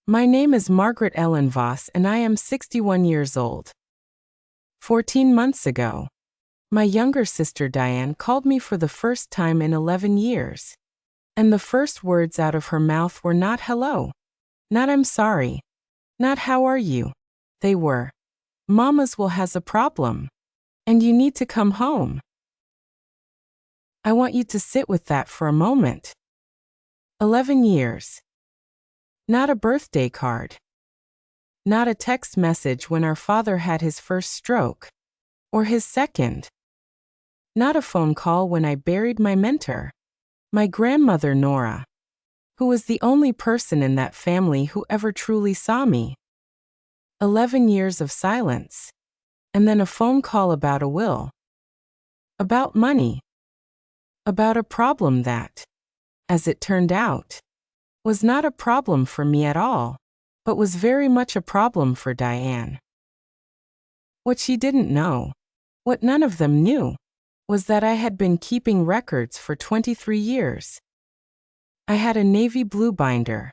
My name is Margaret Ellen Voss and I am 61 years old. 14 months ago, my younger sister Diane called me for the first time in 11 years. And the first words out of her mouth were not hello, not I'm sorry, not how are you. They were, Mama's will has a problem, and you need to come home. I want you to sit with that for a moment. 11 years. Not a birthday card. Not a text message when our father had his first stroke. Or his second. Not a phone call when I buried my mentor, my grandmother Nora, who was the only person in that family who ever truly saw me. 11 years of silence. And then a phone call about a will. About money. About a problem that, as it turned out, was not a problem for me at all, but was very much a problem for Diane. What she didn't know, what none of them knew, was that I had been keeping records for 23 years. I had a navy blue binder,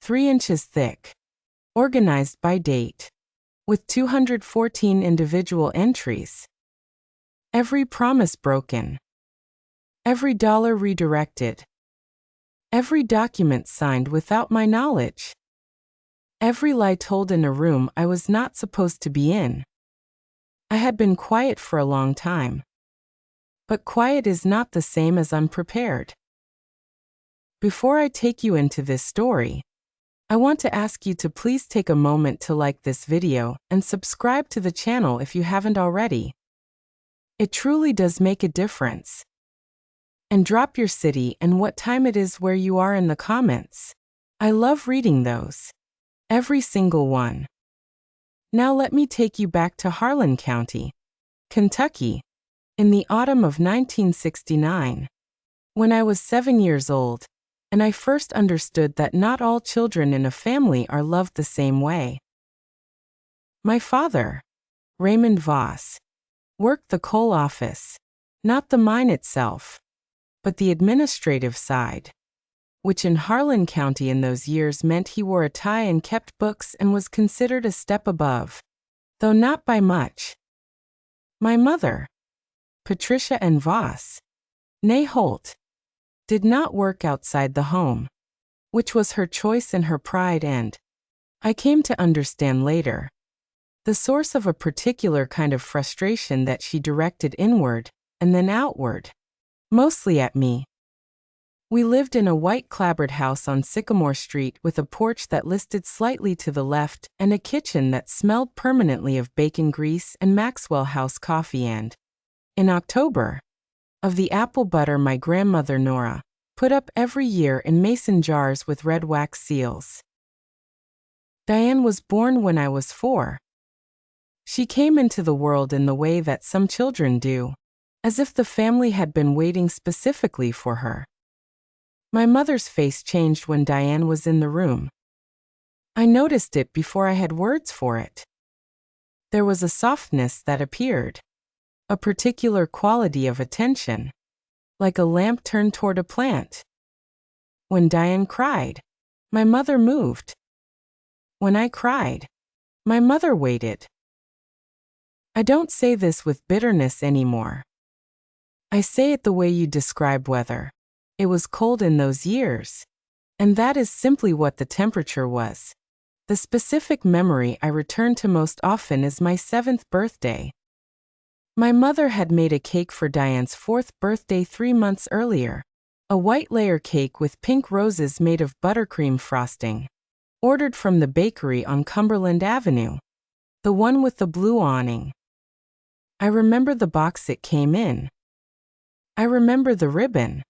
3 inches thick, organized by date, with 214 individual entries. Every promise broken. Every dollar redirected. Every document signed without my knowledge. Every lie told in a room I was not supposed to be in. I had been quiet for a long time. But quiet is not the same as unprepared. Before I take you into this story, I want to ask you to please take a moment to like this video and subscribe to the channel if you haven't already. It truly does make a difference. And drop your city and what time it is where you are in the comments. I love reading those. Every single one. Now let me take you back to Harlan County, Kentucky, in the autumn of 1969, when I was 7 years old, and I first understood that not all children in a family are loved the same way. My father, Raymond Voss, worked the coal office, not the mine itself, but the administrative side, which in Harlan County in those years meant he wore a tie and kept books and was considered a step above, though not by much. My mother, Patricia N. Voss, née Holt, did not work outside the home, which was her choice and her pride and, I came to understand later, the source of a particular kind of frustration that she directed inward and then outward, mostly at me. We lived in a white clapboard house on Sycamore Street with a porch that listed slightly to the left and a kitchen that smelled permanently of bacon grease and Maxwell House coffee and, in October, of the apple butter my grandmother Nora put up every year in mason jars with red wax seals. Diane was born when I was 4. She came into the world in the way that some children do, as if the family had been waiting specifically for her. My mother's face changed when Diane was in the room. I noticed it before I had words for it. There was a softness that appeared, a particular quality of attention, like a lamp turned toward a plant. When Diane cried, my mother moved. When I cried, my mother waited. I don't say this with bitterness anymore. I say it the way you describe weather. It was cold in those years. And that is simply what the temperature was. The specific memory I return to most often is my 7th birthday. My mother had made a cake for Diane's 4th birthday 3 months earlier. A white layer cake with pink roses made of buttercream frosting. Ordered from the bakery on Cumberland Avenue. The one with the blue awning. I remember the box it came in. I remember the ribbon.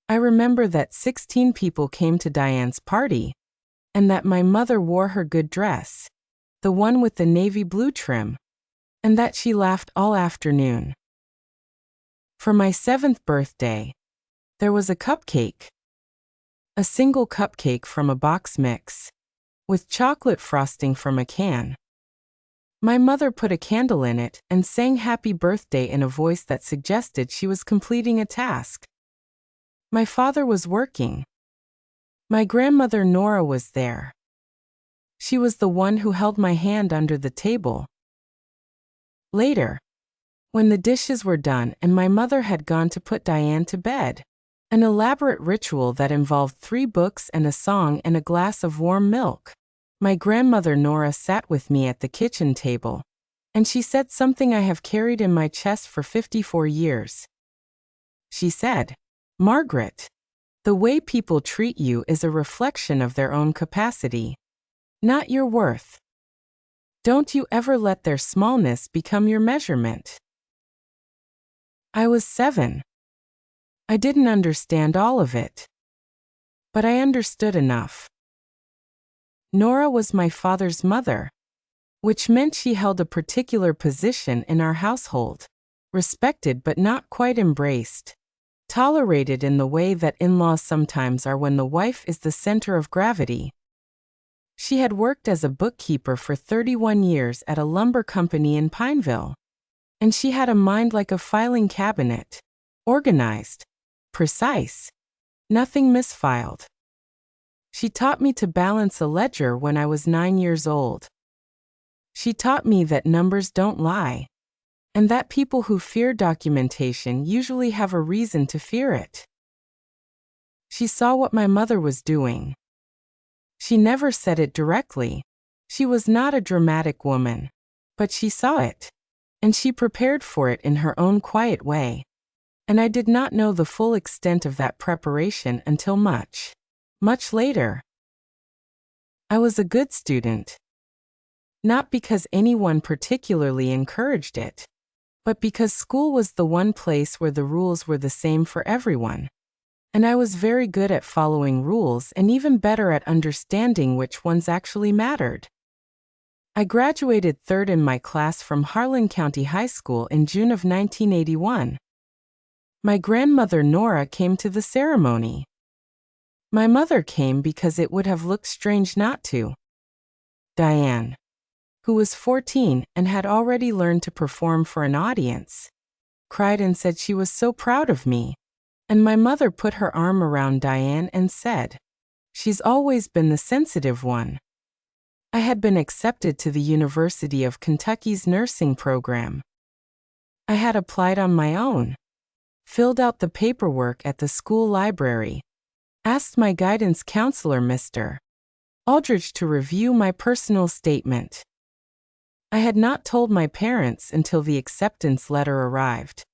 I remember that 16 people came to Diane's party, and that my mother wore her good dress, the one with the navy blue trim, and that she laughed all afternoon. For my 7th birthday, there was a cupcake. A single cupcake from a box mix, with chocolate frosting from a can. My mother put a candle in it and sang happy birthday in a voice that suggested she was completing a task. My father was working. My grandmother Nora was there, She was the one who held my hand under the table. Later, when the dishes were done and my mother had gone to put Diane to bed, an elaborate ritual that involved 3 books and a song and a glass of warm milk, my grandmother Nora sat with me at the kitchen table, and she said something I have carried in my chest for 54 years. She said, "Margaret, the way people treat you is a reflection of their own capacity, not your worth. Don't you ever let their smallness become your measurement." I was 7. I didn't understand all of it, but I understood enough. Nora was my father's mother, which meant she held a particular position in our household, respected but not quite embraced, tolerated in the way that in-laws sometimes are when the wife is the center of gravity. She had worked as a bookkeeper for 31 years at a lumber company in Pineville, and she had a mind like a filing cabinet, organized, precise, nothing misfiled. She taught me to balance a ledger when I was 9 years old. She taught me that numbers don't lie, and that people who fear documentation usually have a reason to fear it. She saw what my mother was doing. She never said it directly. She was not a dramatic woman, but she saw it, and she prepared for it in her own quiet way. And I did not know the full extent of that preparation until much, much later. I was a good student, not because anyone particularly encouraged it, but because school was the one place where the rules were the same for everyone. And I was very good at following rules and even better at understanding which ones actually mattered. I graduated 3rd in my class from Harlan County High School in June of 1981. My grandmother Nora came to the ceremony. My mother came because it would have looked strange not to. Diane, who was 14 and had already learned to perform for an audience, cried and said she was so proud of me. And my mother put her arm around Diane and said, "She's always been the sensitive one." I had been accepted to the University of Kentucky's nursing program. I had applied on my own, filled out the paperwork at the school library, asked my guidance counselor, Mr. Aldridge, to review my personal statement. I had not told my parents until the acceptance letter arrived,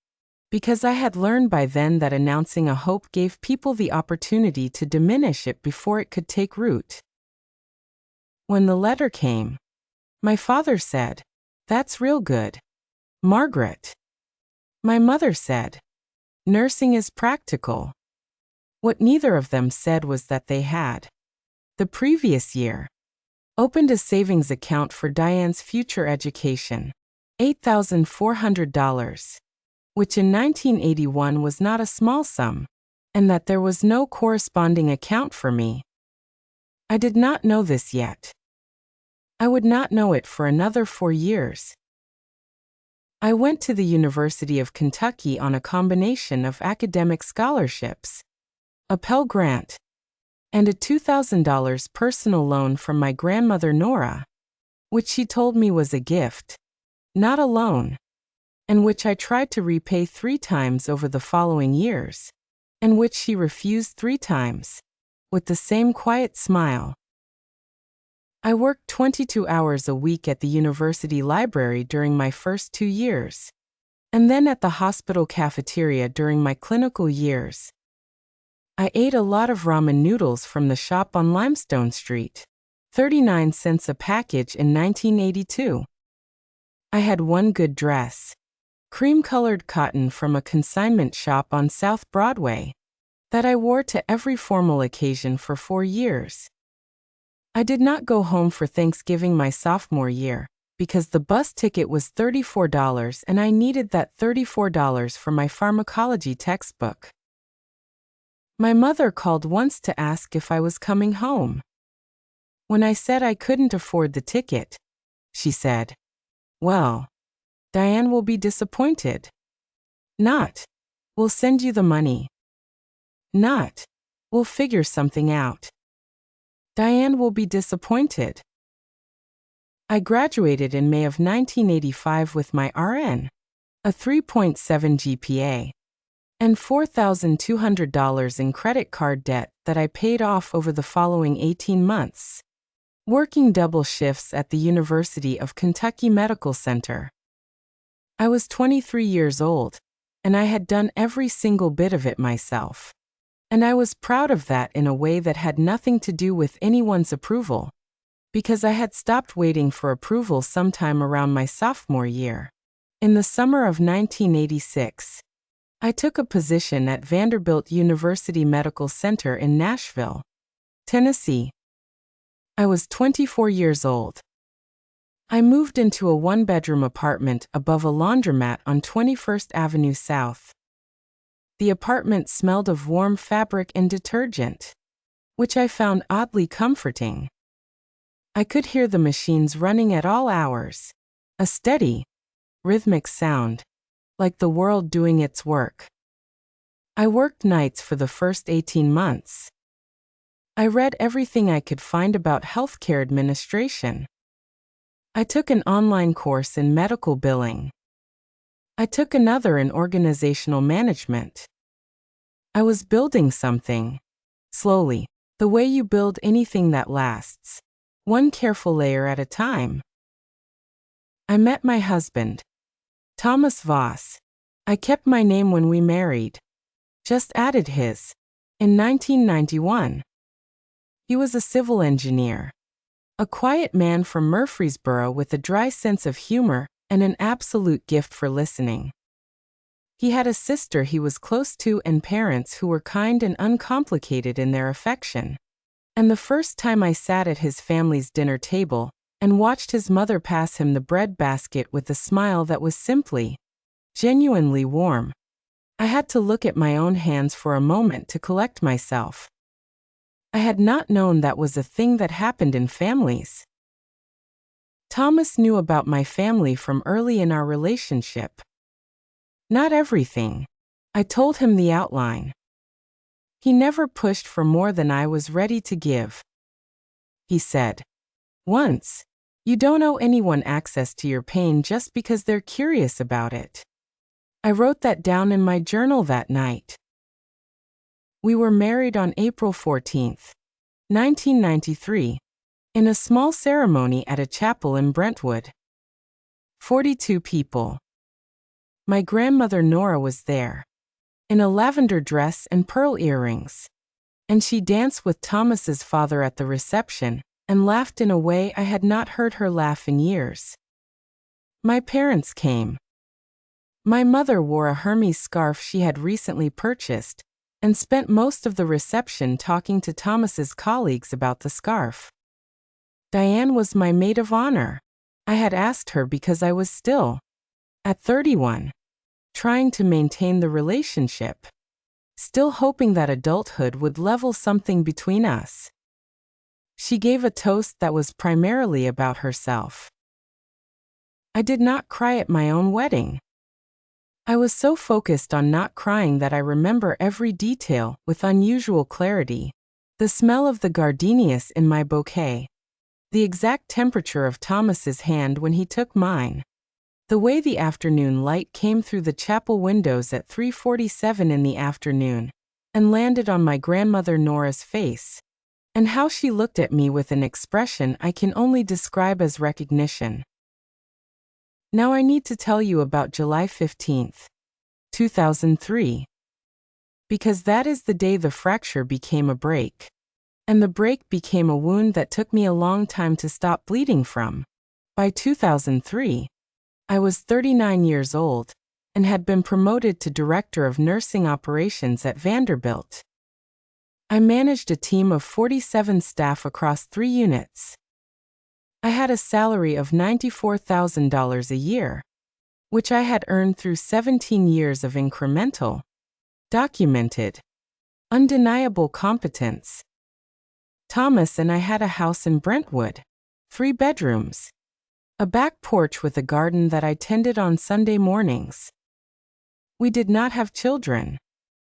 because I had learned by then that announcing a hope gave people the opportunity to diminish it before it could take root. When the letter came, my father said, "That's real good, Margaret." My mother said, "Nursing is practical." What neither of them said was that they had, the previous year, opened a savings account for Diane's future education, $8,400, which in 1981 was not a small sum, and that there was no corresponding account for me. I did not know this yet. I would not know it for another 4 years. I went to the University of Kentucky on a combination of academic scholarships, a Pell Grant, and a $2,000 personal loan from my grandmother Nora, which she told me was a gift, not a loan, and which I tried to repay 3 times over the following years, and which she refused 3 times, with the same quiet smile. I worked 22 hours a week at the university library during my first 2 years, and then at the hospital cafeteria during my clinical years. I ate a lot of ramen noodles from the shop on Limestone Street, 39 cents a package in 1982. I had one good dress, cream-colored cotton from a consignment shop on South Broadway, that I wore to every formal occasion for 4 years. I did not go home for Thanksgiving my sophomore year, because the bus ticket was $34 and I needed that $34 for my pharmacology textbook. My mother called once to ask if I was coming home. When I said I couldn't afford the ticket, she said, "Well, Diane will be disappointed." Not, "We'll send you the money." Not, "We'll figure something out." Diane will be disappointed. I graduated in May of 1985 with my RN, a 3.7 GPA, and $4,200 in credit card debt that I paid off over the following 18 months, working double shifts at the University of Kentucky Medical Center. I was 23 years old, and I had done every single bit of it myself. And I was proud of that in a way that had nothing to do with anyone's approval, because I had stopped waiting for approval sometime around my sophomore year. In the summer of 1986, I took a position at Vanderbilt University Medical Center in Nashville, Tennessee. I was 24 years old. I moved into a one-bedroom apartment above a laundromat on 21st Avenue South. The apartment smelled of warm fabric and detergent, which I found oddly comforting. I could hear the machines running at all hours, a steady, rhythmic sound, like the world doing its work. I worked nights for the first 18 months. I read everything I could find about healthcare administration. I took an online course in medical billing. I took another in organizational management. I was building something, slowly, the way you build anything that lasts, one careful layer at a time. I met my husband, Thomas Voss. I kept my name when we married, just added his, in 1991. He was a civil engineer, a quiet man from Murfreesboro with a dry sense of humor and an absolute gift for listening. He had a sister he was close to and parents who were kind and uncomplicated in their affection. And the first time I sat at his family's dinner table and watched his mother pass him the bread basket with a smile that was simply, genuinely warm, I had to look at my own hands for a moment to collect myself. I had not known that was a thing that happened in families. Thomas knew about my family from early in our relationship. Not everything. I told him the outline. He never pushed for more than I was ready to give. He said, once, "You don't owe anyone access to your pain just because they're curious about it." I wrote that down in my journal that night. We were married on April 14, 1993. In a small ceremony at a chapel in Brentwood. 42 people. My grandmother Nora was there, in a lavender dress and pearl earrings, and she danced with Thomas's father at the reception and laughed in a way I had not heard her laugh in years. My parents came. My mother wore a Hermes scarf she had recently purchased and spent most of the reception talking to Thomas's colleagues about the scarf. Diane was my maid of honor. I had asked her because I was still, at 31, trying to maintain the relationship, still hoping that adulthood would level something between us. She gave a toast that was primarily about herself. I did not cry at my own wedding. I was so focused on not crying that I remember every detail with unusual clarity. The smell of the gardenias in my bouquet. The exact temperature of Thomas's hand when he took mine. The way the afternoon light came through the chapel windows at 3:47 in the afternoon and landed on my grandmother Nora's face, and how she looked at me with an expression I can only describe as recognition. Now I need to tell you about July 15, 2003. Because that is the day the fracture became a break. And the break became a wound that took me a long time to stop bleeding from. By 2003, I was 39 years old and had been promoted to Director of Nursing Operations at Vanderbilt. I managed a team of 47 staff across 3 units. I had a salary of $94,000 a year, which I had earned through 17 years of incremental, documented, undeniable competence. Thomas and I had a house in Brentwood, 3 bedrooms, a back porch with a garden that I tended on Sunday mornings. We did not have children,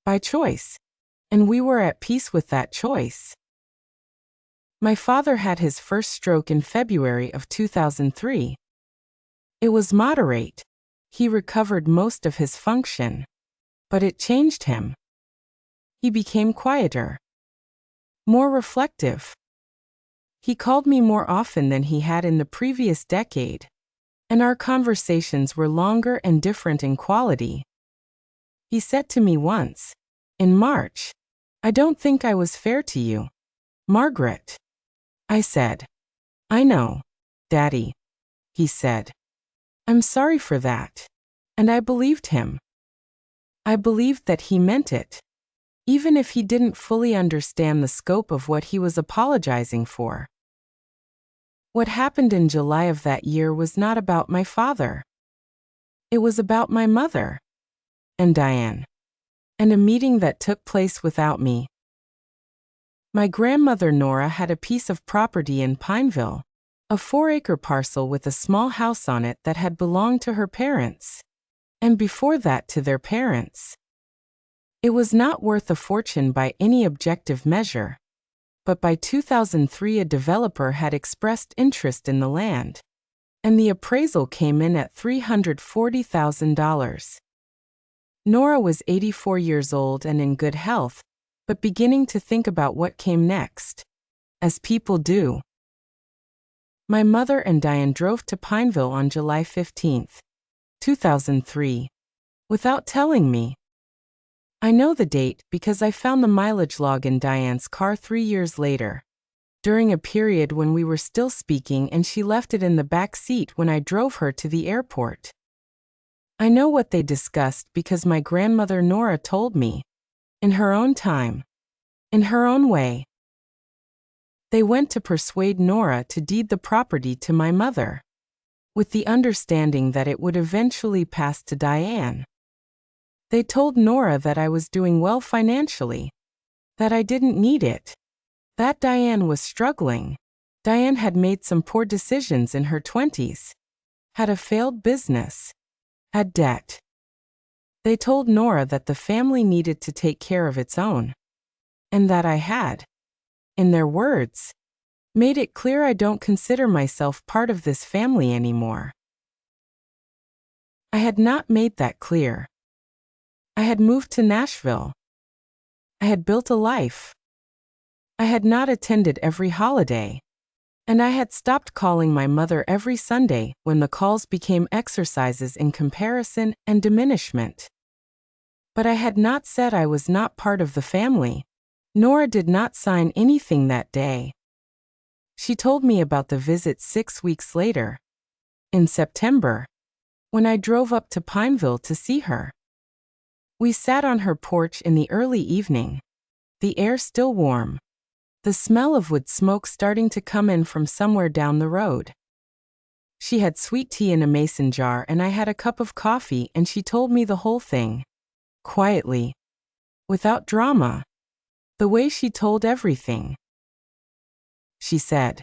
by choice, and we were at peace with that choice. My father had his first stroke in February of 2003. It was moderate. He recovered most of his function. But it changed him. He became quieter, more reflective. He called me more often than he had in the previous decade, and our conversations were longer and different in quality. He said to me once, in March, "I don't think I was fair to you, Margaret." I said, "I know, Daddy." He said, "I'm sorry for that." And I believed him. I believed that he meant it, even if he didn't fully understand the scope of what he was apologizing for. What happened in July of that year was not about my father. It was about my mother and Diane, and a meeting that took place without me. My grandmother Nora had a piece of property in Pineville, a 4-acre parcel with a small house on it that had belonged to her parents, and before that to their parents. It was not worth a fortune by any objective measure, but by 2003 a developer had expressed interest in the land, and the appraisal came in at $340,000. Nora was 84 years old and in good health, but beginning to think about what came next, as people do. My mother and Diane drove to Pineville on July 15, 2003, without telling me. I know the date because I found the mileage log in Diane's car 3 years later, during a period when we were still speaking, and she left it in the back seat when I drove her to the airport. I know what they discussed because my grandmother Nora told me, in her own time, in her own way. They went to persuade Nora to deed the property to my mother, with the understanding that it would eventually pass to Diane. They told Nora that I was doing well financially, that I didn't need it, that Diane was struggling. Diane had made some poor decisions in her 20s, had a failed business, had debt. They told Nora that the family needed to take care of its own, and that I had, in their words, made it clear I don't consider myself part of this family anymore. I had not made that clear. I had moved to Nashville. I had built a life. I had not attended every holiday, and I had stopped calling my mother every Sunday when the calls became exercises in comparison and diminishment. But I had not said I was not part of the family. Nora did not sign anything that day. She told me about the visit 6 weeks later, in September, when I drove up to Pineville to see her. We sat on her porch in the early evening, the air still warm, the smell of wood smoke starting to come in from somewhere down the road. She had sweet tea in a mason jar and I had a cup of coffee, and she told me the whole thing, quietly, without drama, the way she told everything. She said,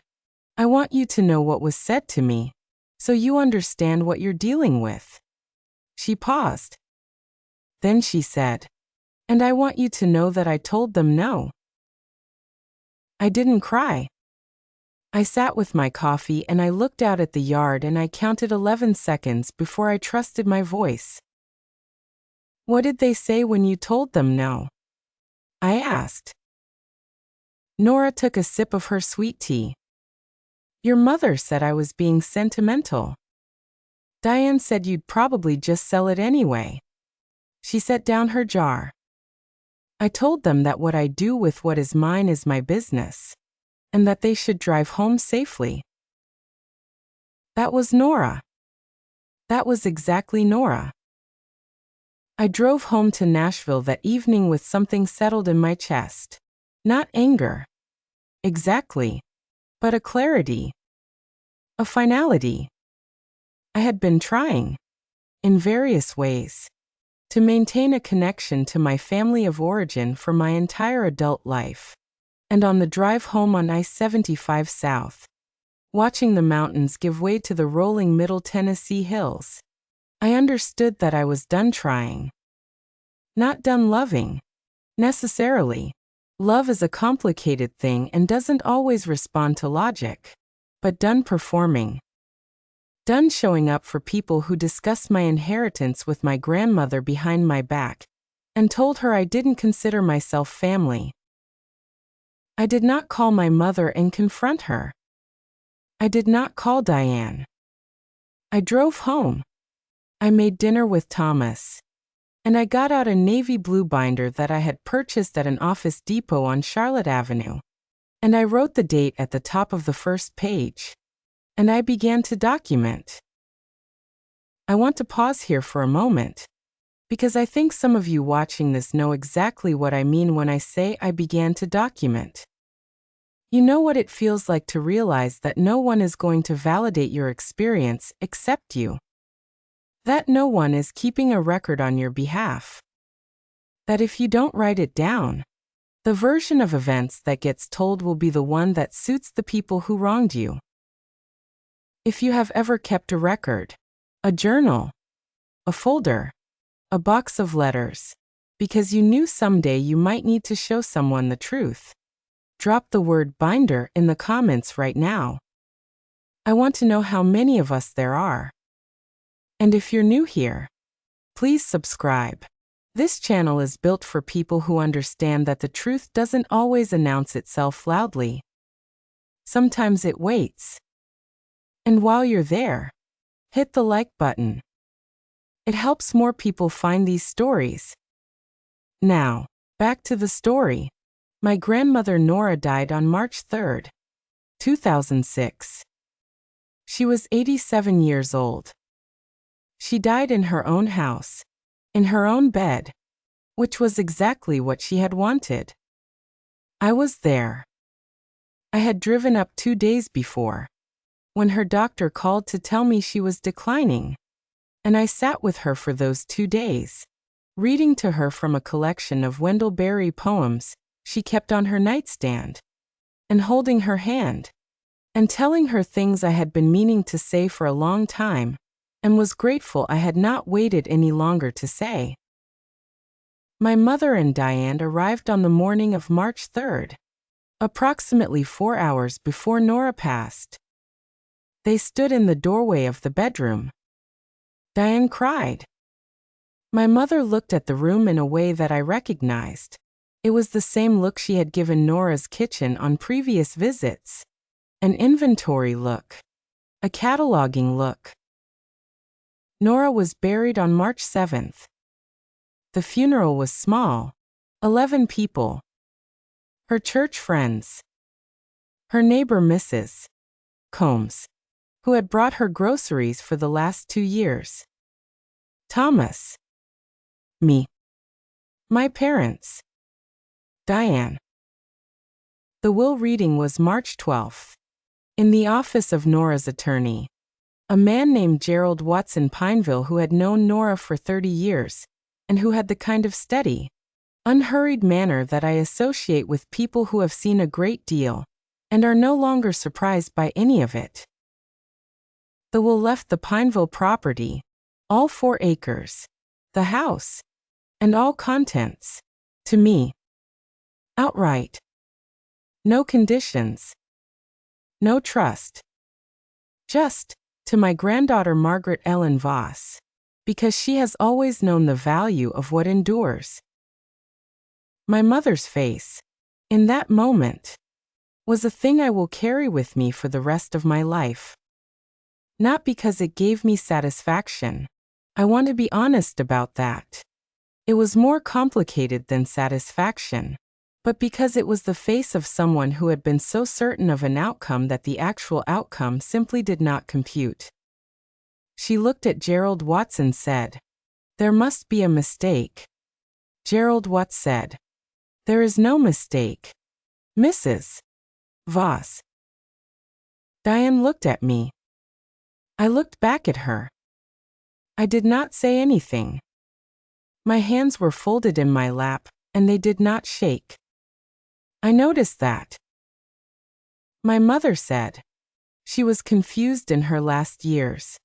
"I want you to know what was said to me, so you understand what you're dealing with." She paused. Then she said, "And I want you to know that I told them no." I didn't cry. I sat with my coffee and I looked out at the yard and I counted 11 seconds before I trusted my voice. "What did they say when you told them no?" I asked. Nora took a sip of her sweet tea. "Your mother said I was being sentimental. Diane said you'd probably just sell it anyway." She set down her jar. "I told them that what I do with what is mine is my business, and that they should drive home safely." That was Nora. That was exactly Nora. I drove home to Nashville that evening with something settled in my chest. Not anger, exactly, but a clarity, a finality. I had been trying, in various ways, to maintain a connection to my family of origin for my entire adult life. And on the drive home on I-75 South, watching the mountains give way to the rolling Middle Tennessee hills, I understood that I was done trying. Not done loving, necessarily. Love is a complicated thing and doesn't always respond to logic. But done performing. Done showing up for people who discussed my inheritance with my grandmother behind my back and told her I didn't consider myself family. I did not call my mother and confront her. I did not call Diane. I drove home. I made dinner with Thomas. And I got out a navy blue binder that I had purchased at an Office Depot on Charlotte Avenue. And I wrote the date at the top of the first page. And I began to document. I want to pause here for a moment, because I think some of you watching this know exactly what I mean when I say I began to document. You know what it feels like to realize that no one is going to validate your experience except you. That no one is keeping a record on your behalf. That if you don't write it down, the version of events that gets told will be the one that suits the people who wronged you. If you have ever kept a record, a journal, a folder, a box of letters, because you knew someday you might need to show someone the truth, drop the word binder in the comments right now. I want to know how many of us there are. And if you're new here, please subscribe. This channel is built for people who understand that the truth doesn't always announce itself loudly. Sometimes it waits. And while you're there, hit the like button. It helps more people find these stories. Now, back to the story. My grandmother Nora died on March 3, 2006. She was 87 years old. She died in her own house, in her own bed, which was exactly what she had wanted. I was there. I had driven up 2 days before, when her doctor called to tell me she was declining, and I sat with her for those 2 days, reading to her from a collection of Wendell Berry poems she kept on her nightstand, and holding her hand, and telling her things I had been meaning to say for a long time, and was grateful I had not waited any longer to say. My mother and Diane arrived on the morning of March 3rd, approximately 4 hours before Nora passed. They stood in the doorway of the bedroom. Diane cried. My mother looked at the room in a way that I recognized. It was the same look she had given Nora's kitchen on previous visits. An inventory look. A cataloging look. Nora was buried on March 7th. The funeral was small, 11 people. Her church friends. Her neighbor Mrs. Combs, who had brought her groceries for the last 2 years. Thomas. Me. My parents. Diane. The will reading was March 12th. In the office of Nora's attorney, a man named Gerald Watson Pineville, who had known Nora for 30 years, and who had the kind of steady, unhurried manner that I associate with people who have seen a great deal, and are no longer surprised by any of it. The will left the Pineville property, all 4 acres, the house, and all contents, to me. Outright. No conditions. No trust. Just, to my granddaughter Margaret Ellen Voss, because she has always known the value of what endures. My mother's face, in that moment, was a thing I will carry with me for the rest of my life. Not because it gave me satisfaction. I want to be honest about that. It was more complicated than satisfaction, but because it was the face of someone who had been so certain of an outcome that the actual outcome simply did not compute. She looked at Gerald Watson and said, "There must be a mistake." Gerald Watts said, "There is no mistake, Mrs. Voss." Diane looked at me. I looked back at her. I did not say anything. My hands were folded in my lap, and they did not shake. I noticed that. My mother said she was confused in her last years.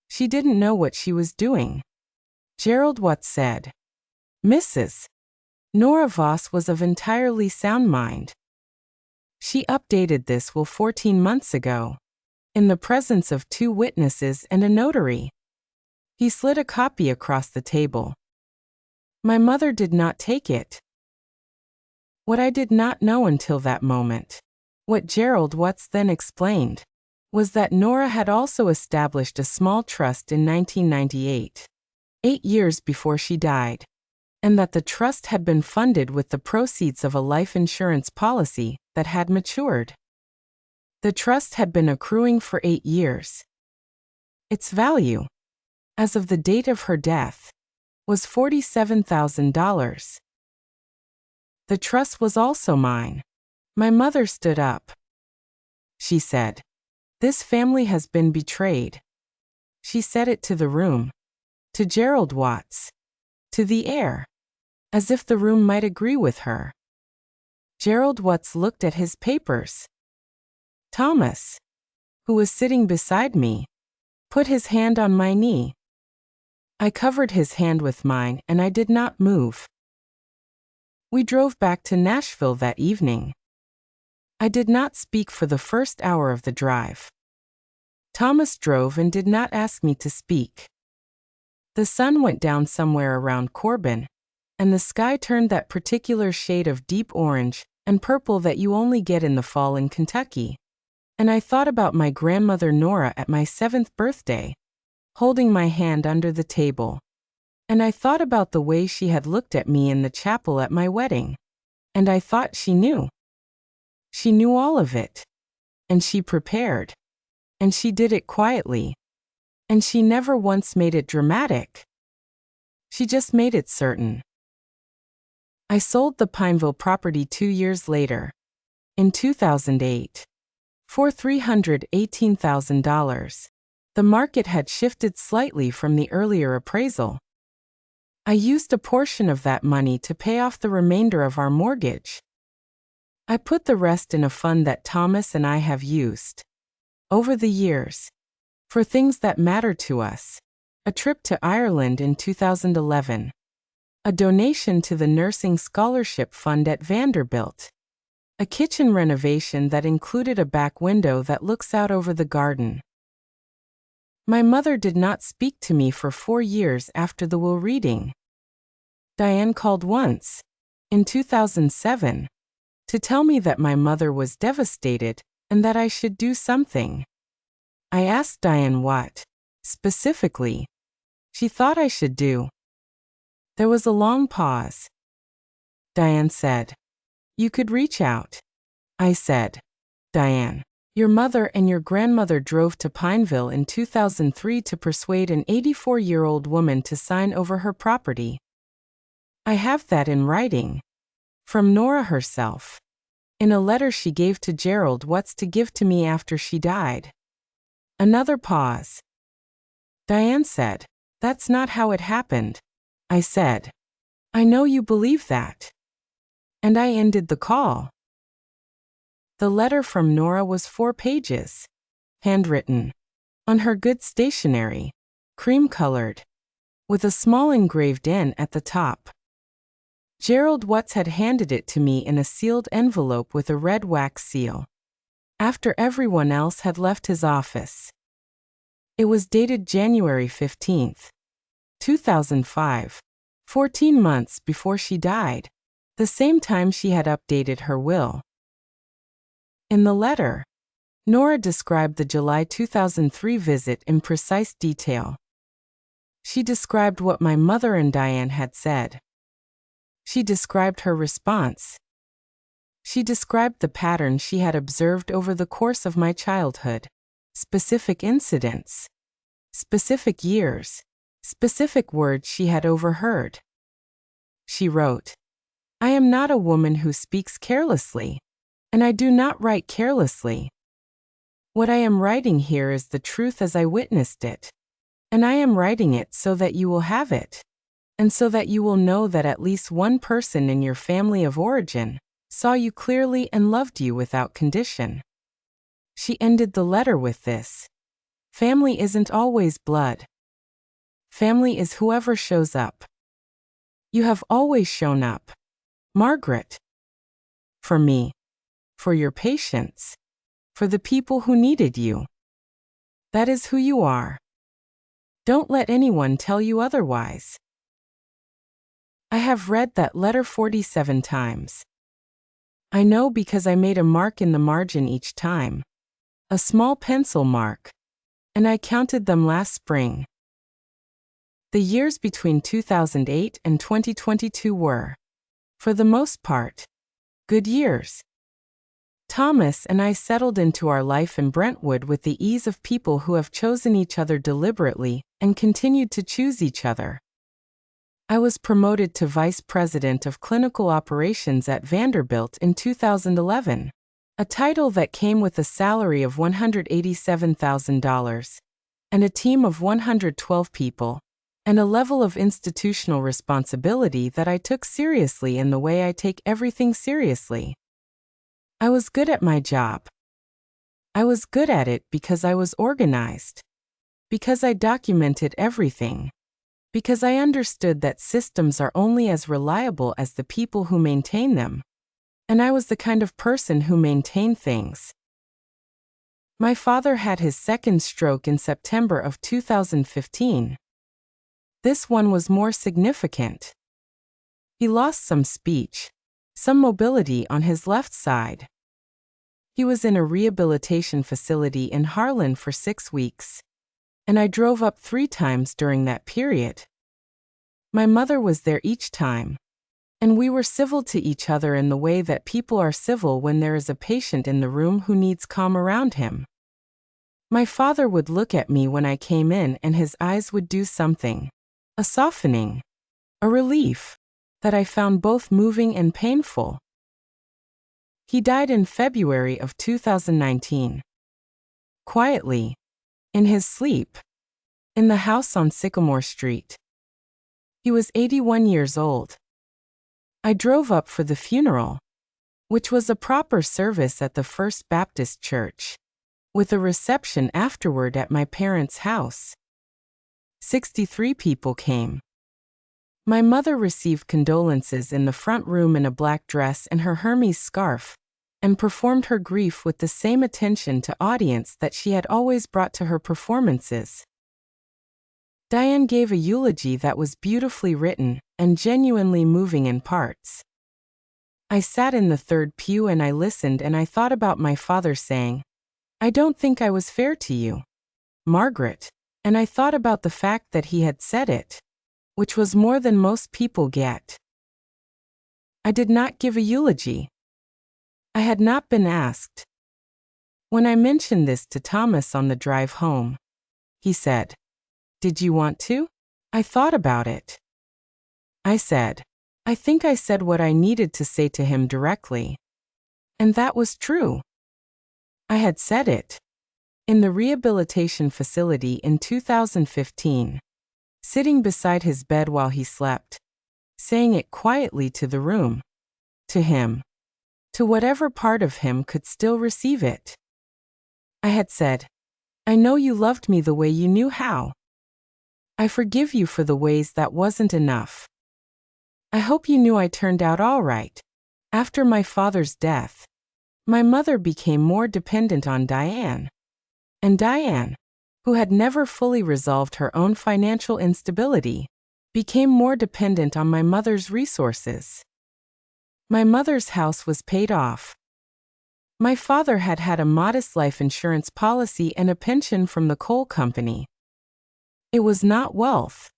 She didn't know what she was doing. Gerald Watts said, "Mrs. Nora Voss was of entirely sound mind. She updated this will 14 months ago, in the presence of 2 witnesses and a notary. He slid a copy across the table. My mother did not take it. What I did not know until that moment, what Gerald Watts then explained, was that Nora had also established a small trust in 1998, 8 years before she died, and that the trust had been funded with the proceeds of a life insurance policy that had matured. The trust had been accruing for 8 years. Its value, as of the date of her death, was $47,000. The trust was also mine. My mother stood up. She said, "This family has been betrayed." She said it to the room, to Gerald Watts, to the air, as if the room might agree with her. Gerald Watts looked at his papers. Thomas, who was sitting beside me, put his hand on my knee. I covered his hand with mine and I did not move. We drove back to Nashville that evening. I did not speak for the first hour of the drive. Thomas drove and did not ask me to speak. The sun went down somewhere around Corbin, and the sky turned that particular shade of deep orange and purple that you only get in the fall in Kentucky. And I thought about my grandmother Nora at my 7th birthday, holding my hand under the table. And I thought about the way she had looked at me in the chapel at my wedding. And I thought she knew. She knew all of it. And she prepared. And she did it quietly. And she never once made it dramatic. She just made it certain. I sold the Pineville property 2 years later, in 2008, for $318,000. The market had shifted slightly from the earlier appraisal. I used a portion of that money to pay off the remainder of our mortgage. I put the rest in a fund that Thomas and I have used, over the years, for things that matter to us: a trip to Ireland in 2011, a donation to the Nursing Scholarship Fund at Vanderbilt, a kitchen renovation that included a back window that looks out over the garden. My mother did not speak to me for 4 years after the will reading. Diane called once, in 2007, to tell me that my mother was devastated and that I should do something. I asked Diane what, specifically, she thought I should do. There was a long pause. Diane said, "You could reach out." I said, "Diane, your mother and your grandmother drove to Pineville in 2003 to persuade an 84-year-old woman to sign over her property. I have that in writing, from Nora herself, in a letter she gave to Gerald Watts to give to me after she died." Another pause. Diane said, "That's not how it happened." I said, "I know you believe that." And I ended the call. The letter from Nora was 4 pages, handwritten, on her good stationery, cream-colored, with a small engraved N at the top. Gerald Watts had handed it to me in a sealed envelope with a red wax seal, after everyone else had left his office. It was dated January 15, 2005, 14 months before she died, the same time she had updated her will. In the letter, Nora described the July 2003 visit in precise detail. She described what my mother and Diane had said. She described her response. She described the pattern she had observed over the course of my childhood, specific incidents, specific years, specific words she had overheard. She wrote, "I am not a woman who speaks carelessly, and I do not write carelessly. What I am writing here is the truth as I witnessed it, and I am writing it so that you will have it, and so that you will know that at least one person in your family of origin saw you clearly and loved you without condition." She ended the letter with this: "Family isn't always blood. Family is whoever shows up. You have always shown up, Margaret. For me. For your patience. For the people who needed you. That is who you are. Don't let anyone tell you otherwise. I have read that letter 47 times. I know because I made a mark in the margin each time. A small pencil mark. And I counted them last spring. The years between 2008 and 2022 were, for the most part, good years. Thomas and I settled into our life in Brentwood with the ease of people who have chosen each other deliberately and continued to choose each other. I was promoted to Vice President of Clinical Operations at Vanderbilt in 2011, a title that came with a salary of $187,000, and a team of 112 people, and a level of institutional responsibility that I took seriously in the way I take everything seriously. I was good at my job. I was good at it because I was organized, because I documented everything, because I understood that systems are only as reliable as the people who maintain them, and I was the kind of person who maintained things. My father had his second stroke in September of 2015. This one was more significant. He lost some speech, some mobility on his left side. He was in a rehabilitation facility in Harlan for 6 weeks, and I drove up 3 times during that period. My mother was there each time, and we were civil to each other in the way that people are civil when there is a patient in the room who needs calm around him. My father would look at me when I came in and his eyes would do something. A softening, a relief, that I found both moving and painful. He died in February of 2019. Quietly, in his sleep, in the house on Sycamore Street. He was 81 years old. I drove up for the funeral, which was a proper service at the First Baptist Church, with a reception afterward at my parents' house. 63 people came. My mother received condolences in the front room in a black dress and her Hermes scarf, and performed her grief with the same attention to audience that she had always brought to her performances. Diane gave a eulogy that was beautifully written and genuinely moving in parts. I sat in the third pew and I listened and I thought about my father saying, "I don't think I was fair to you, Margaret." And I thought about the fact that he had said it, which was more than most people get. I did not give a eulogy. I had not been asked. When I mentioned this to Thomas on the drive home, he said, "Did you want to?" I thought about it. I said, "I think I said what I needed to say to him directly." And that was true. I had said it. In the rehabilitation facility in 2015, sitting beside his bed while he slept, saying it quietly to the room, to him, to whatever part of him could still receive it. I had said, "I know you loved me the way you knew how. I forgive you for the ways that wasn't enough. I hope you knew I turned out all right." After my father's death, my mother became more dependent on Diane. And Diane, who had never fully resolved her own financial instability, became more dependent on my mother's resources. My mother's house was paid off. My father had had a modest life insurance policy and a pension from the coal company. It was not wealth,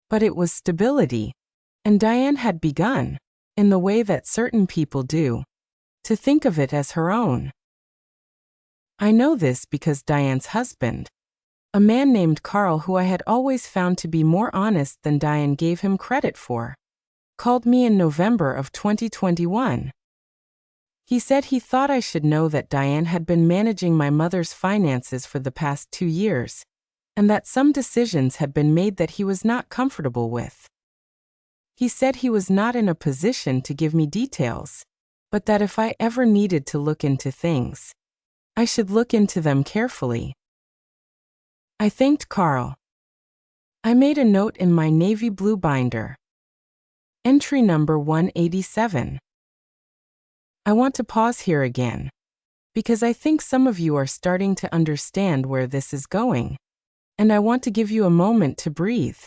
but it was stability, and Diane had begun, in the way that certain people do, to think of it as her own. I know this because Diane's husband, a man named Carl who I had always found to be more honest than Diane gave him credit for, called me in November of 2021. He said he thought I should know that Diane had been managing my mother's finances for the past 2 years, and that some decisions had been made that he was not comfortable with. He said he was not in a position to give me details, but that if I ever needed to look into things, I should look into them carefully. I thanked Carl. I made a note in my navy blue binder. Entry number 187. I want to pause here again, because I think some of you are starting to understand where this is going, and I want to give you a moment to breathe.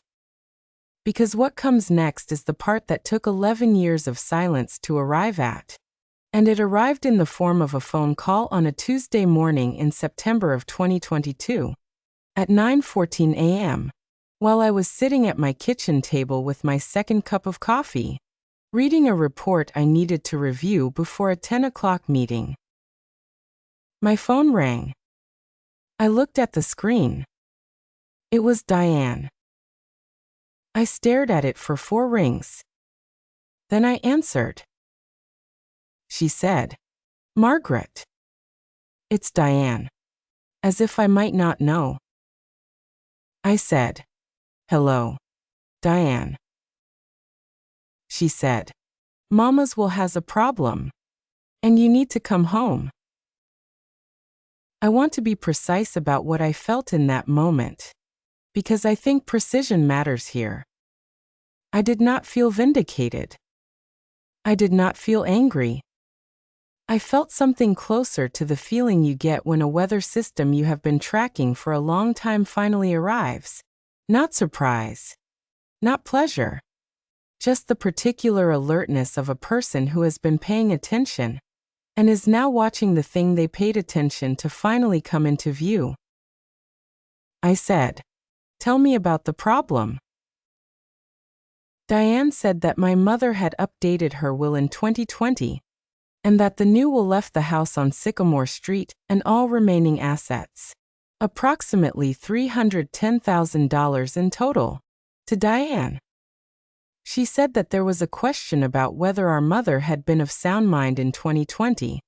Because what comes next is the part that took 11 years of silence to arrive at. And it arrived in the form of a phone call on a Tuesday morning in September of 2022, at 9:14 a.m., while I was sitting at my kitchen table with my second cup of coffee, reading a report I needed to review before a 10 o'clock meeting. My phone rang. I looked at the screen. It was Diane. I stared at it for 4 rings. Then I answered. She said, "Margaret." "It's Diane." As if I might not know. I said, "Hello, Diane." She said, "Mama's will has a problem, and you need to come home." I want to be precise about what I felt in that moment, because I think precision matters here. I did not feel vindicated. I did not feel angry. I felt something closer to the feeling you get when a weather system you have been tracking for a long time finally arrives. Not surprise. Not pleasure. Just the particular alertness of a person who has been paying attention and is now watching the thing they paid attention to finally come into view. I said, "Tell me about the problem." Diane said that my mother had updated her will in 2020, and that the new will left the house on Sycamore Street and all remaining assets, approximately $310,000 in total, to Diane. She said that there was a question about whether our mother had been of sound mind in 2020,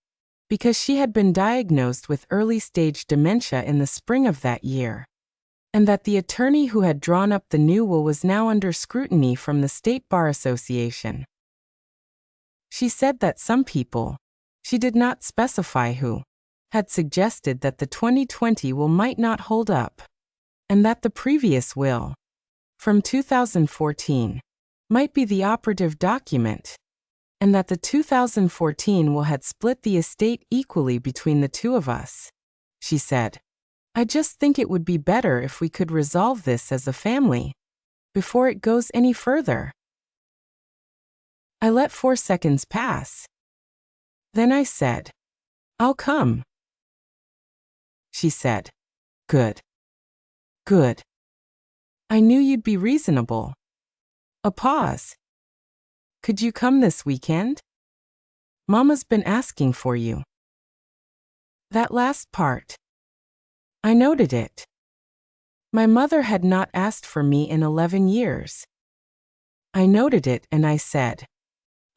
because she had been diagnosed with early-stage dementia in the spring of that year, and that the attorney who had drawn up the new will was now under scrutiny from the State Bar Association. She said that some people, she did not specify who, had suggested that the 2020 will might not hold up, and that the previous will, from 2014, might be the operative document, and that the 2014 will had split the estate equally between the two of us. She said, "I just think it would be better if we could resolve this as a family, before it goes any further." I let 4 seconds pass. Then I said, "I'll come." She said, "Good. Good. I knew you'd be reasonable." A pause. "Could you come this weekend? Mama's been asking for you." That last part. I noted it. My mother had not asked for me in 11 years. I noted it and I said,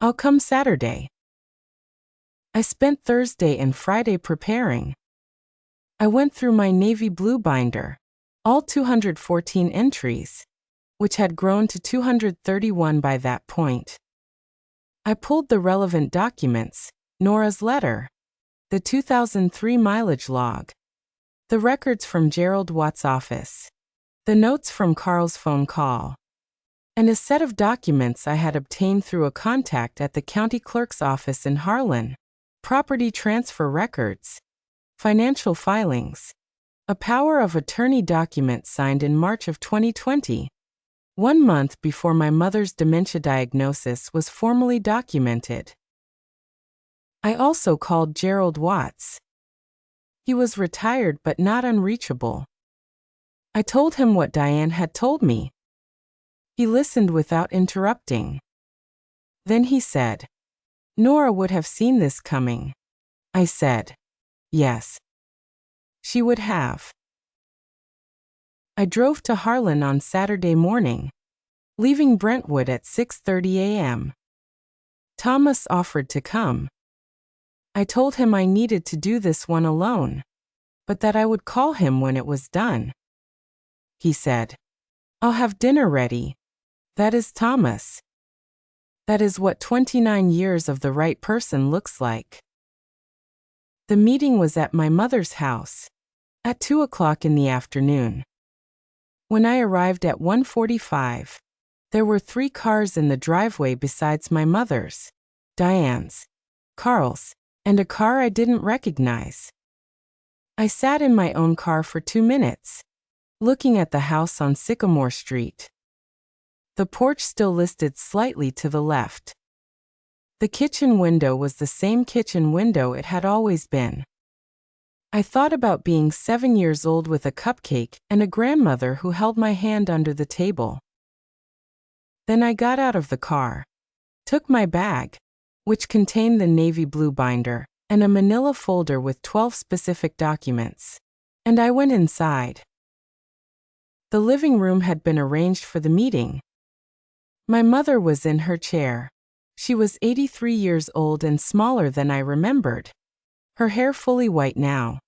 "I'll come Saturday." I spent Thursday and Friday preparing. I went through my navy blue binder, all 214 entries, which had grown to 231 by that point. I pulled the relevant documents, Nora's letter, the 2003 mileage log, the records from Gerald Watt's office, the notes from Carl's phone call, and a set of documents I had obtained through a contact at the county clerk's office in Harlan, property transfer records, financial filings, a power of attorney document signed in March of 2020, 1 month before my mother's dementia diagnosis was formally documented. I also called Gerald Watts. He was retired but not unreachable. I told him what Diane had told me. He listened without interrupting. Then he said, "Nora would have seen this coming." I said, "Yes. She would have." I drove to Harlan on Saturday morning, leaving Brentwood at 6:30 a.m. Thomas offered to come. I told him I needed to do this one alone, but that I would call him when it was done. He said, "I'll have dinner ready." That is Thomas. That is what 29 years of the right person looks like. The meeting was at my mother's house, at 2 o'clock in the afternoon. When I arrived at 1:45, There were 3 cars in the driveway besides my mother's, Diane's, Carl's, and a car I didn't recognize. I sat in my own car for 2 minutes, looking at the house on Sycamore Street. The porch still listed slightly to the left. The kitchen window was the same kitchen window it had always been. I thought about being 7 years old with a cupcake and a grandmother who held my hand under the table. Then I got out of the car, took my bag, which contained the navy blue binder, and a manila folder with 12 specific documents, and I went inside. The living room had been arranged for the meeting. My mother was in her chair. She was 83 years old and smaller than I remembered. Her hair fully white now,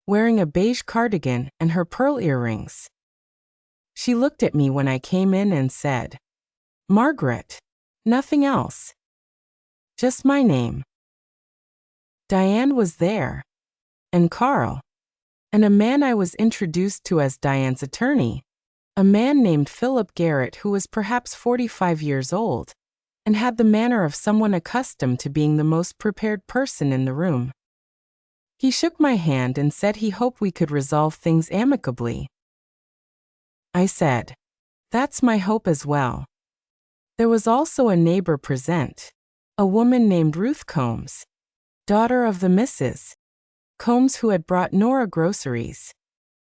wearing a beige cardigan and her pearl earrings. She looked at me when I came in and said, "Margaret." Nothing else. Just my name. Diane was there. And Carl. And a man I was introduced to as Diane's attorney. A man named Philip Garrett who was perhaps 45 years old, and had the manner of someone accustomed to being the most prepared person in the room. He shook my hand and said he hoped we could resolve things amicably. I said, "That's my hope as well." There was also a neighbor present, a woman named Ruth Combs, daughter of the Mrs. Combs who had brought Nora groceries,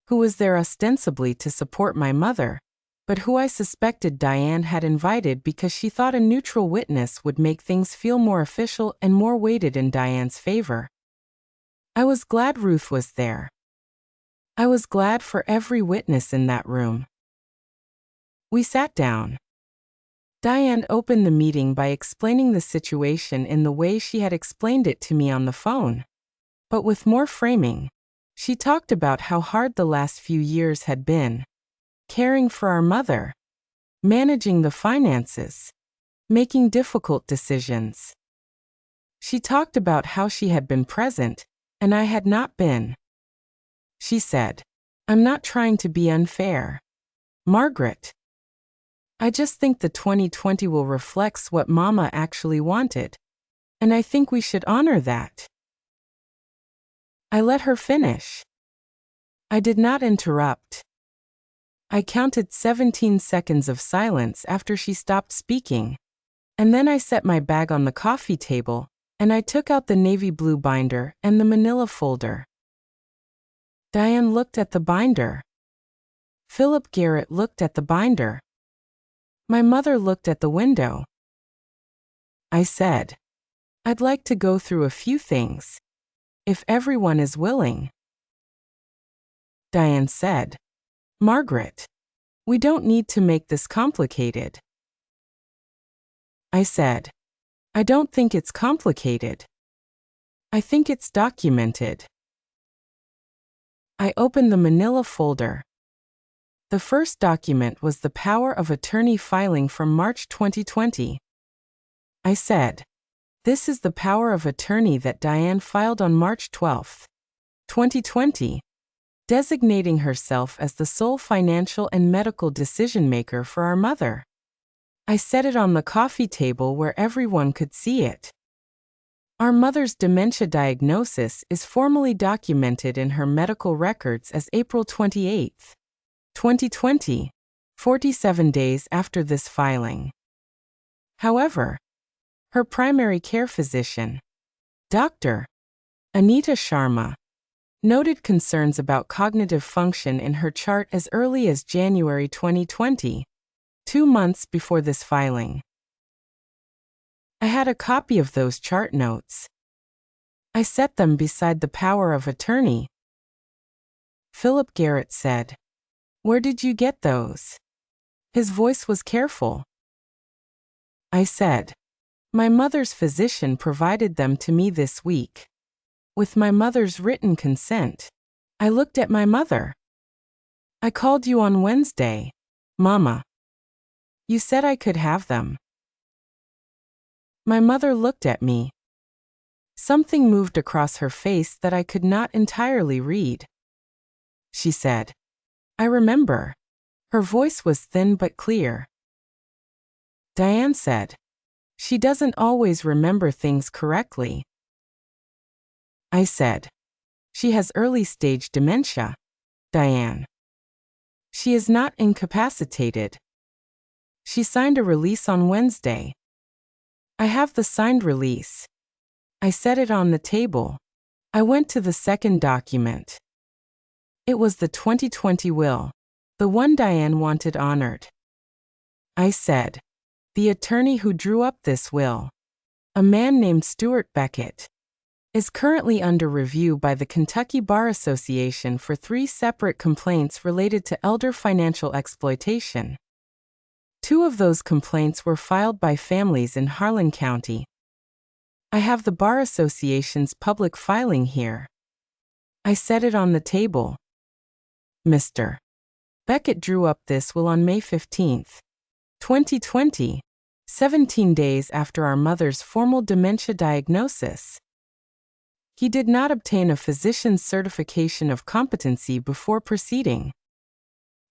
who was there ostensibly to support my mother, but who I suspected Diane had invited because she thought a neutral witness would make things feel more official and more weighted in Diane's favor. I was glad Ruth was there. I was glad for every witness in that room. We sat down. Diane opened the meeting by explaining the situation in the way she had explained it to me on the phone, but with more framing. She talked about how hard the last few years had been, caring for our mother, managing the finances, making difficult decisions. She talked about how she had been present, and I had not been. She said, "I'm not trying to be unfair, Margaret. I just think the 2020 will reflect what Mama actually wanted, and I think we should honor that." I let her finish. I did not interrupt. I counted 17 seconds of silence after she stopped speaking, and then I set my bag on the coffee table, and I took out the navy blue binder and the manila folder. Diane looked at the binder. Philip Garrett looked at the binder. My mother looked at the window. I said, "I'd like to go through a few things, if everyone is willing." Diane said, "Margaret, we don't need to make this complicated." I said, "I don't think it's complicated. I think it's documented." I opened the manila folder. The first document was the power of attorney filing from March 2020. I said, "This is the power of attorney that Diane filed on March 12, 2020, designating herself as the sole financial and medical decision-maker for our mother." I set it on the coffee table where everyone could see it. Our mother's dementia diagnosis is formally documented in her medical records as April 28, 2020, 47 days after this filing. However, her primary care physician, Dr. Anita Sharma, noted concerns about cognitive function in her chart as early as January 2020, 2 months before this filing. I had a copy of those chart notes. I set them beside the power of attorney. Philip Garrett said, "Where did you get those?" His voice was careful. I said, "My mother's physician provided them to me this week. With my mother's written consent." I looked at my mother. "I called you on Wednesday, Mama. You said I could have them." My mother looked at me. Something moved across her face that I could not entirely read. She said, "I remember." Her voice was thin but clear. Diane said. She doesn't always remember things correctly. I said. She has early-stage dementia. Diane. She is not incapacitated. She signed a release on Wednesday. I have the signed release. I set it on the table. I went to the second document. It was the 2020 will, the one Diane wanted honored. I said. The attorney who drew up this will, a man named Stuart Beckett, is currently under review by the Kentucky Bar Association for 3 separate complaints related to elder financial exploitation. 2 of those complaints were filed by families in Harlan County. I have the Bar Association's public filing here. I set it on the table. Mr. Beckett drew up this will on May 15, 2020, 17 days after our mother's formal dementia diagnosis. He did not obtain a physician's certification of competency before proceeding.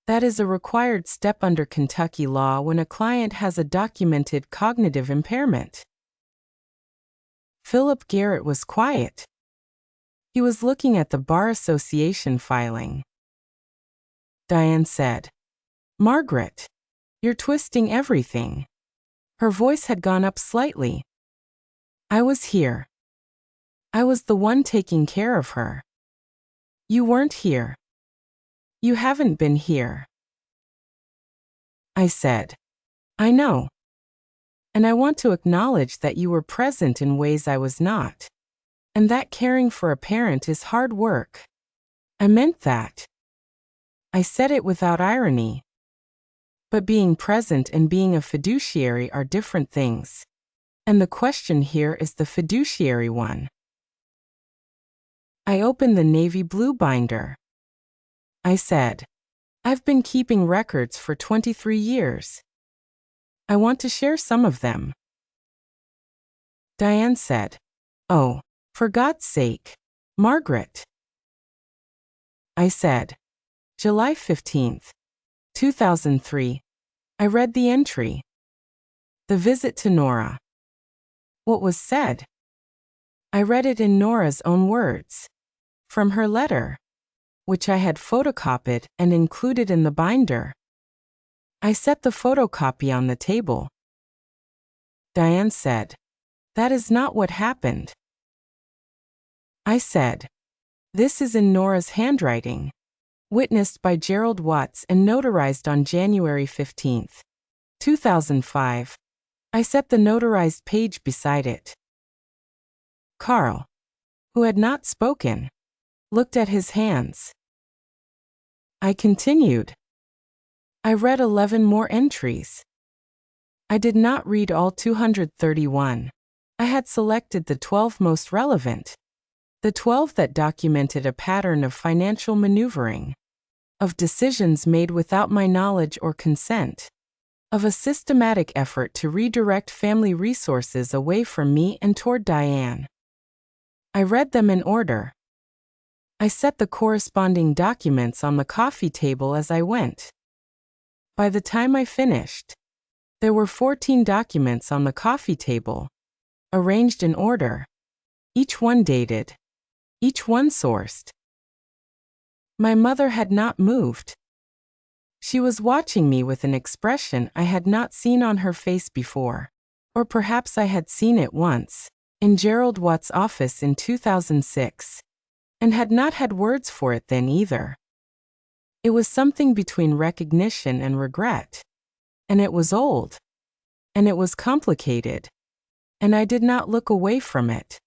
That is a required step under Kentucky law when a client has a documented cognitive impairment. Philip Garrett was quiet. He was looking at the Bar Association filing. Diane said, Margaret, you're twisting everything. Her voice had gone up slightly. I was here. I was the one taking care of her. You weren't here. You haven't been here. I said, I know. And I want to acknowledge that you were present in ways I was not. And that caring for a parent is hard work. I meant that. I said it without irony. But being present and being a fiduciary are different things. And the question here is the fiduciary one. I opened the navy blue binder. I said, I've been keeping records for 23 years. I want to share some of them. Diane said, Oh, for God's sake, Margaret. I said, July 15, 2003. I read the entry. The visit to Nora. What was said? I read it in Nora's own words. From her letter, which I had photocopied and included in the binder. I set the photocopy on the table. Diane said, That is not what happened. I said, This is in Nora's handwriting. Witnessed by Gerald Watts and notarized on January 15, 2005. I set the notarized page beside it. Carl, who had not spoken, looked at his hands. I continued. I read 11 more entries. I did not read all 231. I had selected the 12 most relevant. The 12 that documented a pattern of financial maneuvering, of decisions made without my knowledge or consent, of a systematic effort to redirect family resources away from me and toward Diane. I read them in order. I set the corresponding documents on the coffee table as I went. By the time I finished, there were 14 documents on the coffee table, arranged in order, each one dated, each one sourced. My mother had not moved. She was watching me with an expression I had not seen on her face before, or perhaps I had seen it once, in Gerald Watts' office in 2006, and had not had words for it then either. It was something between recognition and regret, and it was old, and it was complicated, and I did not look away from it.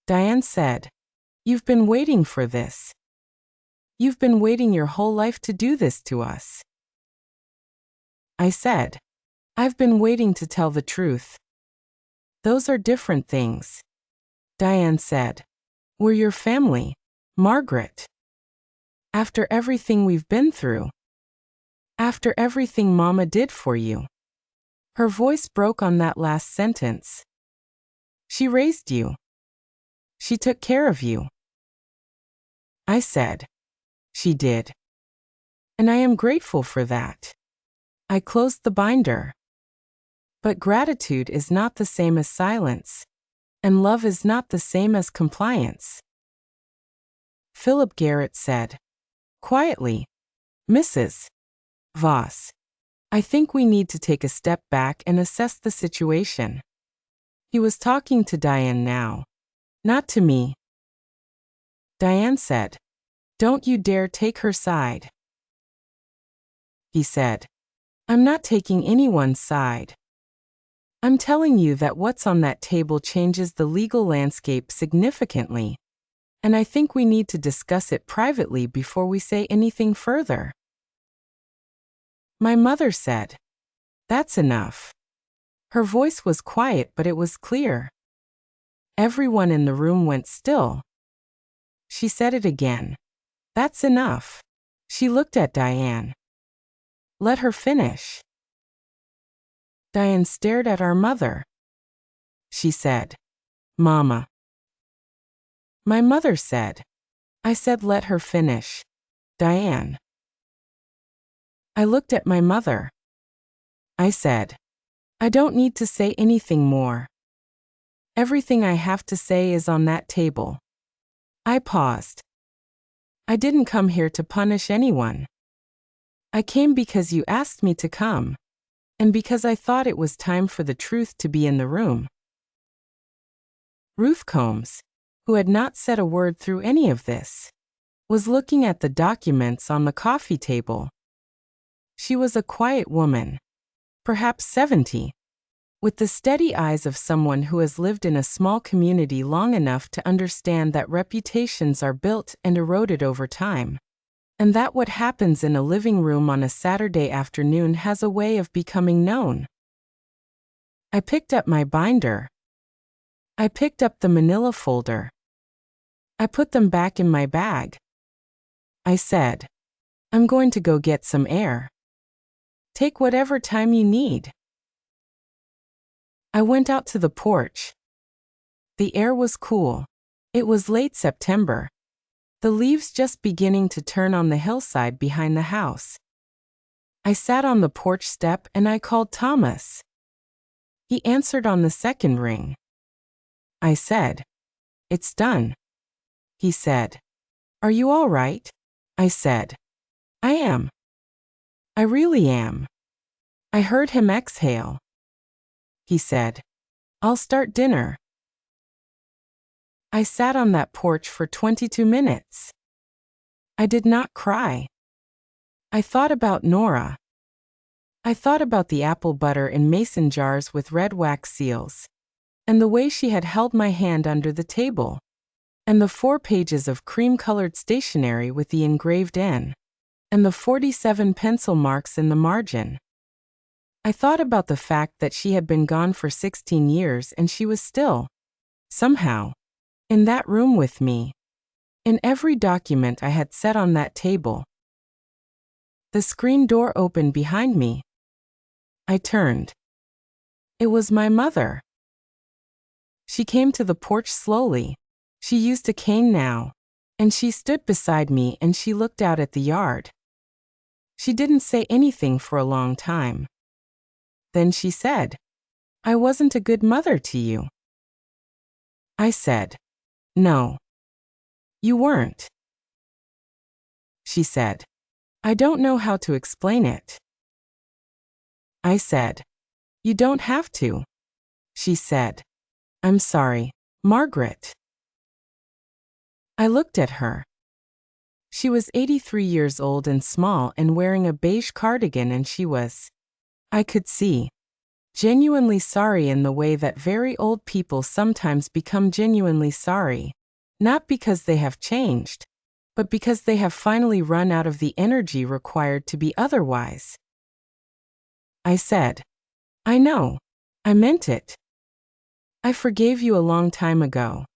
Diane said, You've been waiting for this. You've been waiting your whole life to do this to us. I said, I've been waiting to tell the truth. Those are different things. Diane said, We're your family, Margaret. After everything we've been through. After everything Mama did for you. Her voice broke on that last sentence. She raised you. She took care of you. I said, She did. And I am grateful for that. I closed the binder. But gratitude is not the same as silence, and love is not the same as compliance. Philip Garrett said, quietly, Mrs. Voss, I think we need to take a step back and assess the situation. He was talking to Diane now, not to me. Diane said, don't you dare take her side. He said, I'm not taking anyone's side. I'm telling you that what's on that table changes the legal landscape significantly, and I think we need to discuss it privately before we say anything further. My mother said, that's enough. Her voice was quiet, but it was clear. Everyone in the room went still. She said it again. That's enough. She looked at Diane. Let her finish. Diane stared at our mother. She said, Mama. My mother said, I said let her finish. Diane. I looked at my mother. I said, I don't need to say anything more. Everything I have to say is on that table. I paused. I didn't come here to punish anyone. I came because you asked me to come, and because I thought it was time for the truth to be in the room. Ruth Combs, who had not said a word through any of this, was looking at the documents on the coffee table. She was a quiet woman, perhaps 70, with the steady eyes of someone who has lived in a small community long enough to understand that reputations are built and eroded over time, and that what happens in a living room on a Saturday afternoon has a way of becoming known. I picked up my binder. I picked up the manila folder. I put them back in my bag. I said, I'm going to go get some air. Take whatever time you need. I went out to the porch. The air was cool. It was late September. The leaves just beginning to turn on the hillside behind the house. I sat on the porch step and I called Thomas. He answered on the second ring. I said, It's done. He said, Are you all right? I said, I am. I really am. I heard him exhale. He said, I'll start dinner. I sat on that porch for 22 minutes. I did not cry. I thought about Nora. I thought about the apple butter in mason jars with red wax seals, and the way she had held my hand under the table, and the 4 pages of cream-colored stationery with the engraved N, and the 47 pencil marks in the margin. I thought about the fact that she had been gone for 16 years and she was still, somehow, in that room with me, in every document I had set on that table. The screen door opened behind me. I turned. It was my mother. She came to the porch slowly. She used a cane now, and she stood beside me and she looked out at the yard. She didn't say anything for a long time. Then she said, I wasn't a good mother to you. I said, No. You weren't. She said, I don't know how to explain it. I said, You don't have to. She said, I'm sorry, Margaret. I looked at her. She was 83 years old and small and wearing a beige cardigan, and she was, I could see, genuinely sorry in the way that very old people sometimes become genuinely sorry, not because they have changed, but because they have finally run out of the energy required to be otherwise. I said, I know. I meant it. I forgave you a long time ago.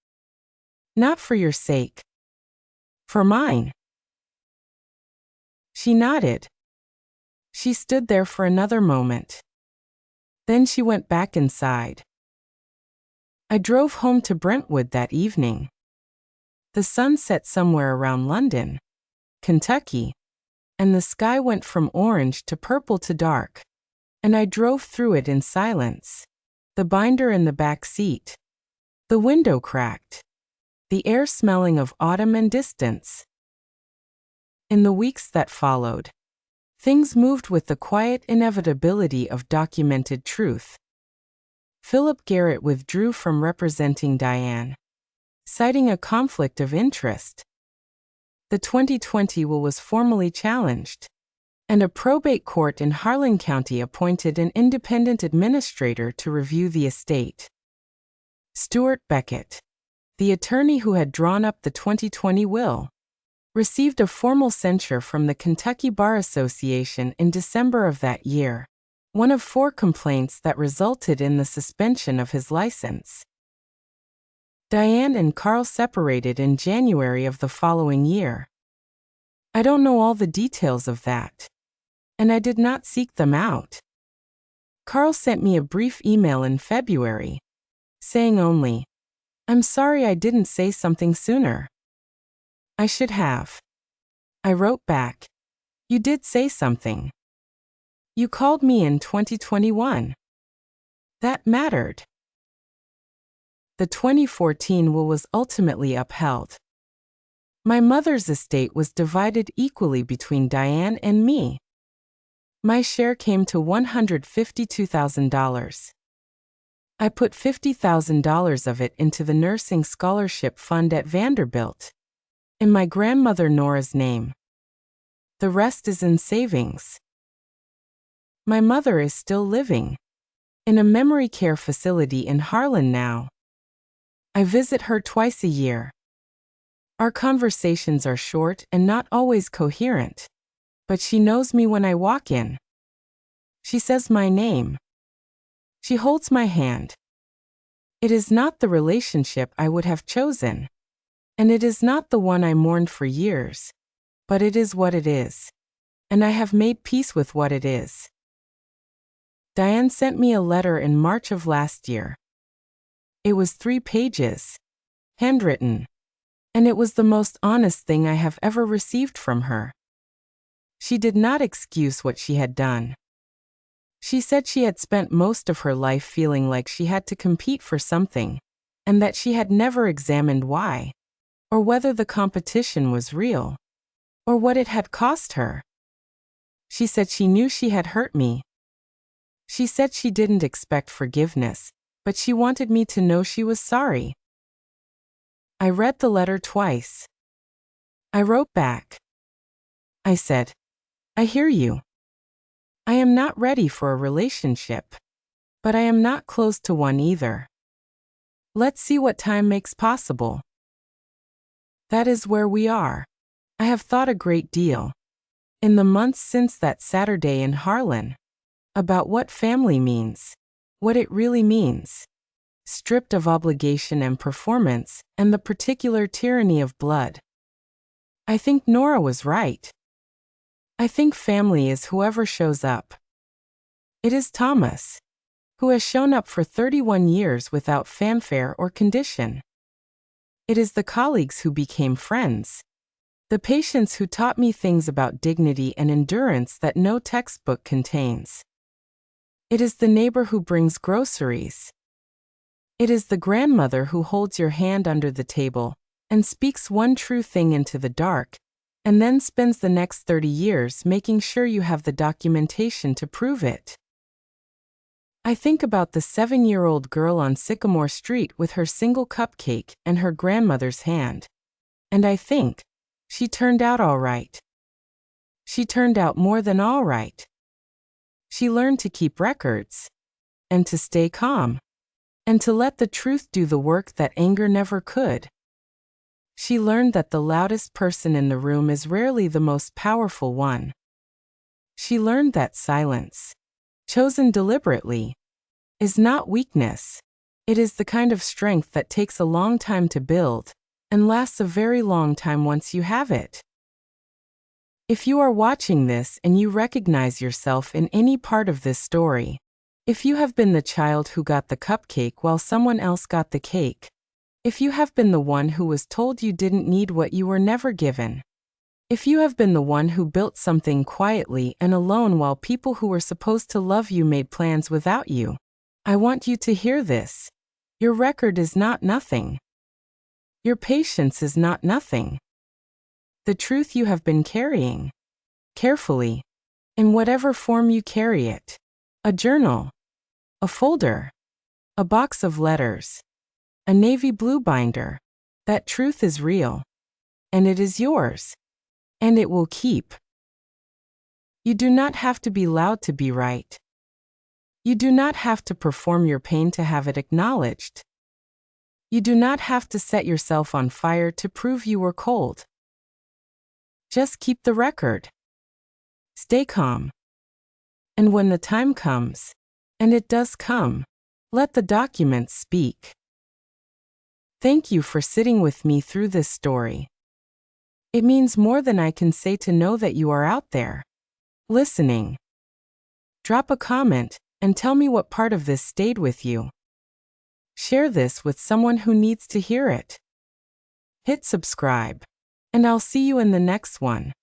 Not for your sake. For mine. She nodded. She stood there for another moment. Then she went back inside. I drove home to Brentwood that evening. The sun set somewhere around London, Kentucky, and the sky went from orange to purple to dark. and I drove through it in silence. The binder in the back seat. The window cracked. The air smelling of autumn and distance. In the weeks that followed, things moved with the quiet inevitability of documented truth. Philip Garrett withdrew from representing Diane, citing a conflict of interest. The 2020 will was formally challenged, and a probate court in Harlan County appointed an independent administrator to review the estate. Stuart Beckett, the attorney who had drawn up the 2020 will, received a formal censure from the Kentucky Bar Association in December of that year, one of 4 complaints that resulted in the suspension of his license. Diane and Carl separated in January of the following year. I don't know all the details of that, and I did not seek them out. Carl sent me a brief email in February, saying only, "I'm sorry I didn't say something sooner. I should have." I wrote back, "You did say something. You called me in 2021. That mattered." The 2014 will was ultimately upheld. My mother's estate was divided equally between Diane and me. My share came to $152,000. I put $50,000 of it into the nursing scholarship fund at Vanderbilt, in my grandmother Nora's name. The rest is in savings. My mother is still living in a memory care facility in Harlan now. I visit her twice a year. Our conversations are short and not always coherent, but she knows me when I walk in. She says my name. She holds my hand. It is not the relationship I would have chosen, and it is not the one I mourned for years, but it is what it is, and I have made peace with what it is. Diane sent me a letter in March of last year. It was 3 pages, handwritten, and it was the most honest thing I have ever received from her. She did not excuse what she had done. She said she had spent most of her life feeling like she had to compete for something, and that she had never examined why, or whether the competition was real, or what it had cost her. She said she knew she had hurt me. She said she didn't expect forgiveness, but she wanted me to know she was sorry. I read the letter twice. I wrote back. I said, "I hear you. I am not ready for a relationship, but I am not close to one either. Let's see what time makes possible." That is where we are. I have thought a great deal, in the months since that Saturday in Harlan, about what family means, what it really means, stripped of obligation and performance, and the particular tyranny of blood. I think Nora was right. I think family is whoever shows up. It is Thomas, who has shown up for 31 years without fanfare or condition. It is the colleagues who became friends, the patients who taught me things about dignity and endurance that no textbook contains. It is the neighbor who brings groceries. It is the grandmother who holds your hand under the table and speaks one true thing into the dark, and then spends the next 30 years making sure you have the documentation to prove it. I think about the 7-year-old girl on Sycamore Street with her single cupcake and her grandmother's hand. And I think, she turned out all right. She turned out more than all right. She learned to keep records, and to stay calm, and to let the truth do the work that anger never could. She learned that the loudest person in the room is rarely the most powerful one. She learned that silence, chosen deliberately, is not weakness. It is the kind of strength that takes a long time to build, and lasts a very long time once you have it. If you are watching this and you recognize yourself in any part of this story, if you have been the child who got the cupcake while someone else got the cake, if you have been the one who was told you didn't need what you were never given, If you have been the one who built something quietly and alone while people who were supposed to love you made plans without you, I want you to hear this. Your record is not nothing. Your patience is not nothing. The truth you have been carrying, carefully, in whatever form you carry it, a journal, a folder, a box of letters, a navy blue binder, that truth is real, and it is yours, and it will keep. You do not have to be loud to be right. You do not have to perform your pain to have it acknowledged. You do not have to set yourself on fire to prove you were cold. Just keep the record. Stay calm. And when the time comes, and it does come, let the documents speak. Thank you for sitting with me through this story. It means more than I can say to know that you are out there, listening. Drop a comment and tell me what part of this stayed with you. Share this with someone who needs to hear it. Hit subscribe, and I'll see you in the next one.